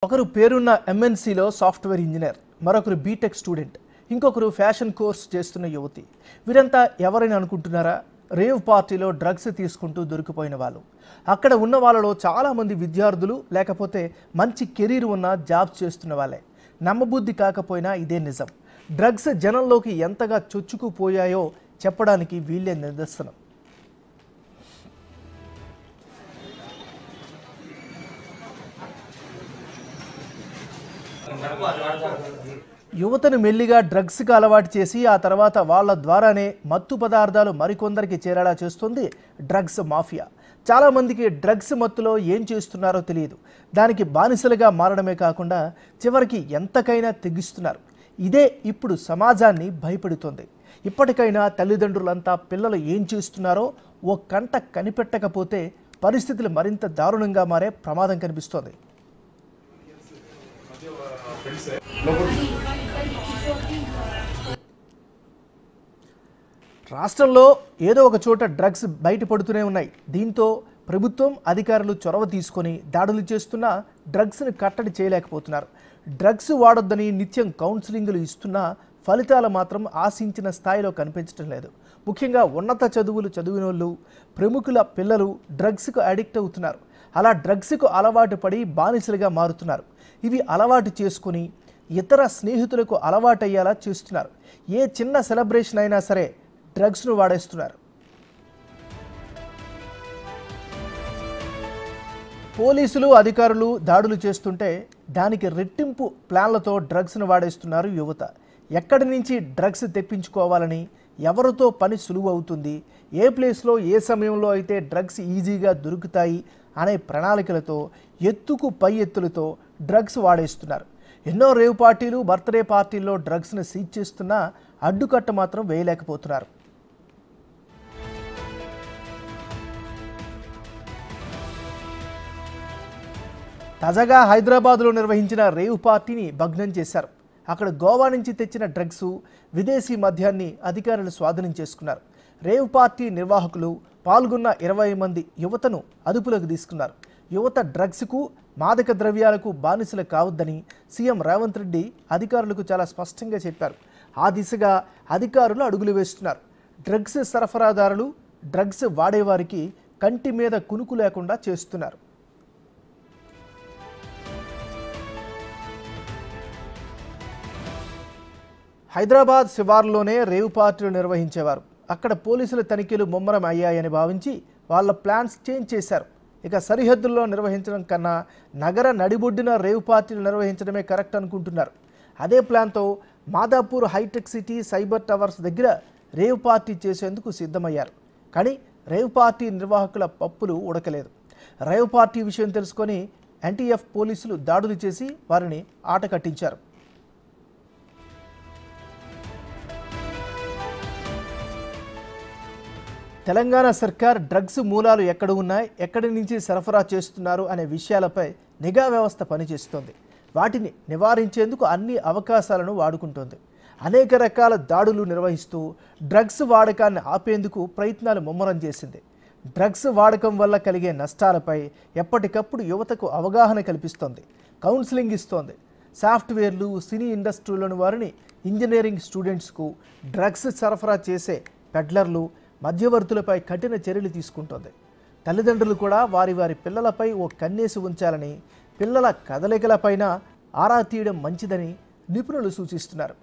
ఒకరు పేరున్న ఎంఎన్సీలో software engineer, మరొకరు బీటెక్ స్టూడెంట్, ఇంకొకరు ఫ్యాషన్ కోర్స్ చేస్తున్న యువతి. వీరంతా ఎవరైనా అనుకుంటున్నారా? రేవ్ పార్టీలో డ్రగ్స్ తీసుకుంటూ దొరికిపోయిన వాళ్ళు. అక్కడ ఉన్న వాళ్ళలో చాలామంది విద్యార్థులు, లేకపోతే మంచి కెరీర్ ఉన్న జాబ్ చేస్తున్న వాళ్ళే. నమ్మబుద్ధి కాకపోయినా ఇదే నిజం. డ్రగ్స్ జనంలోకి ఎంతగా చొచ్చుకుపోయాయో చెప్పడానికి వీళ్ళే నిదర్శనం. యువతను మెల్లిగా డ్రగ్స్కి అలవాటు చేసి ఆ తర్వాత వాళ్ళ ద్వారానే మత్తు పదార్థాలు మరికొందరికి చేరేలా చేస్తుంది డ్రగ్స్ మాఫియా. చాలామందికి డ్రగ్స్ మత్తులో ఏం చేస్తున్నారో తెలియదు. దానికి బానిసలుగా మారడమే కాకుండా చివరికి ఎంతకైనా తెగిస్తున్నారు. ఇదే ఇప్పుడు సమాజాన్ని భయపెడుతోంది. ఇప్పటికైనా తల్లిదండ్రులంతా పిల్లలు ఏం చేస్తున్నారో ఓ కంట కనిపెట్టకపోతే పరిస్థితులు మరింత దారుణంగా మారే ప్రమాదం కనిపిస్తోంది. రాష్ట్రంలో ఏదో ఒక చోట డ్రగ్స్ బయటపడుతూనే ఉన్నాయి. దీంతో ప్రభుత్వం, అధికారులు చొరవ తీసుకొని దాడులు చేస్తున్నా డ్రగ్స్ని కట్టడి చేయలేకపోతున్నారు. డ్రగ్స్ వాడొద్దని నిత్యం కౌన్సిలింగ్లు ఇస్తున్నా ఫలితాలు మాత్రం ఆశించిన స్థాయిలో కనిపించడం లేదు. ముఖ్యంగా ఉన్నత చదువులు చదివినోళ్ళు, ప్రముఖుల పిల్లలు డ్రగ్స్కు అడిక్ట్ అవుతున్నారు. అలా డ్రగ్స్కు అలవాటు పడి బానిసలుగా మారుతున్నారు. ఇవి అలవాటు చేసుకుని ఇతర స్నేహితులకు అలవాటయ్యేలా చేస్తున్నారు. ఏ చిన్న సెలబ్రేషన్ అయినా సరే డ్రగ్స్ను వాడేస్తున్నారు. పోలీసులు, అధికారులు దాడులు చేస్తుంటే దానికి రెట్టింపు ప్లాన్లతో డ్రగ్స్ను వాడేస్తున్నారు యువత. ఎక్కడి నుంచి డ్రగ్స్ తెప్పించుకోవాలని, ఎవరితో పని సులువు అవుతుంది, ఏ ప్లేస్లో ఏ సమయంలో అయితే డ్రగ్స్ ఈజీగా దొరుకుతాయి అనే ప్రణాళికలతో ఎత్తుకు పై ఎత్తులతో డ్రగ్స్ వాడేస్తున్నారు. ఎన్నో రేవ్ పార్టీలు, బర్త్డే పార్టీల్లో డ్రగ్స్ను సీజ్ చేస్తున్నా అడ్డుకట్ట మాత్రం వేయలేకపోతున్నారు. తాజాగా హైదరాబాద్లో నిర్వహించిన రేవ్ పార్టీని భగ్నం చేశారు. అక్కడ గోవా నుంచి తెచ్చిన డ్రగ్స్, విదేశీ మద్యాన్ని అధికారులు స్వాధీనం చేసుకున్నారు. రేవ్ పార్టీ నిర్వాహకులు పాల్గొన్న 20 మంది యువతను అదుపులోకి తీసుకున్నారు. యువత డ్రగ్స్కు, మాదక ద్రవ్యాలకు బానిసలు కావద్దని సీఎం రేవంత్ రెడ్డి అధికారులకు చాలా స్పష్టంగా చెప్పారు. ఆ దిశగా అధికారులు అడుగులు వేస్తున్నారు. డ్రగ్స్ సరఫరాదారులు, డ్రగ్స్ వాడేవారికి కంటి మీద కునుకు లేకుండా చేస్తున్నారు. హైదరాబాద్ శివార్లోనే రేవ్ పార్టీలు నిర్వహించేవారు. అక్కడ పోలీసుల తనిఖీలు ముమ్మరం అయ్యాయని భావించి వాళ్ళ ప్లాన్స్ చేంజ్ చేశారు. ఇక సరిహద్దుల్లో నిర్వహించడం కన్నా నగర నడిబొడ్డున రేవ్ పార్టీలు నిర్వహించడమే కరెక్ట్ అనుకుంటున్నారు. అదే ప్లాన్తో మాదాపూర్ హైటెక్ సిటీ సైబర్ టవర్స్ దగ్గర రేవ్ పార్టీ చేసేందుకు సిద్ధమయ్యారు. కానీ రేవ్ పార్టీ నిర్వాహకుల పప్పులు ఉడకలేదు. రేవ్ పార్టీ విషయం తెలుసుకొని ఎన్టీఎఫ్ పోలీసులు దాడులు చేసి వారిని ఆట కట్టించారు. తెలంగాణ సర్కార్ డ్రగ్స్ మూలాలు ఎక్కడ ఉన్నాయి, ఎక్కడి నుంచి సరఫరా చేస్తున్నారు అనే విషయాలపై నిఘా వ్యవస్థ పనిచేస్తోంది. వాటిని నివారించేందుకు అన్ని అవకాశాలను వాడుకుంటోంది. అనేక రకాల దాడులు నిర్వహిస్తూ డ్రగ్స్ వాడకాన్ని ఆపేందుకు ప్రయత్నాలు ముమ్మరం చేసింది. డ్రగ్స్ వాడకం వల్ల కలిగే నష్టాలపై ఎప్పటికప్పుడు యువతకు అవగాహన కల్పిస్తోంది, కౌన్సిలింగ్ ఇస్తోంది. సాఫ్ట్వేర్లు, సినీ ఇండస్ట్రీలోని వారిని, ఇంజనీరింగ్ స్టూడెంట్స్కు డ్రగ్స్ సరఫరా చేసే పెడ్లర్లు, మధ్యవర్తులపై కఠిన చర్యలు తీసుకుంటోంది. తల్లిదండ్రులు కూడా వారి పిల్లలపై ఓ కన్నేసి ఉంచాలని, పిల్లల కదలికలపైన ఆరా తీయడం మంచిదని నిపుణులు సూచిస్తున్నారు.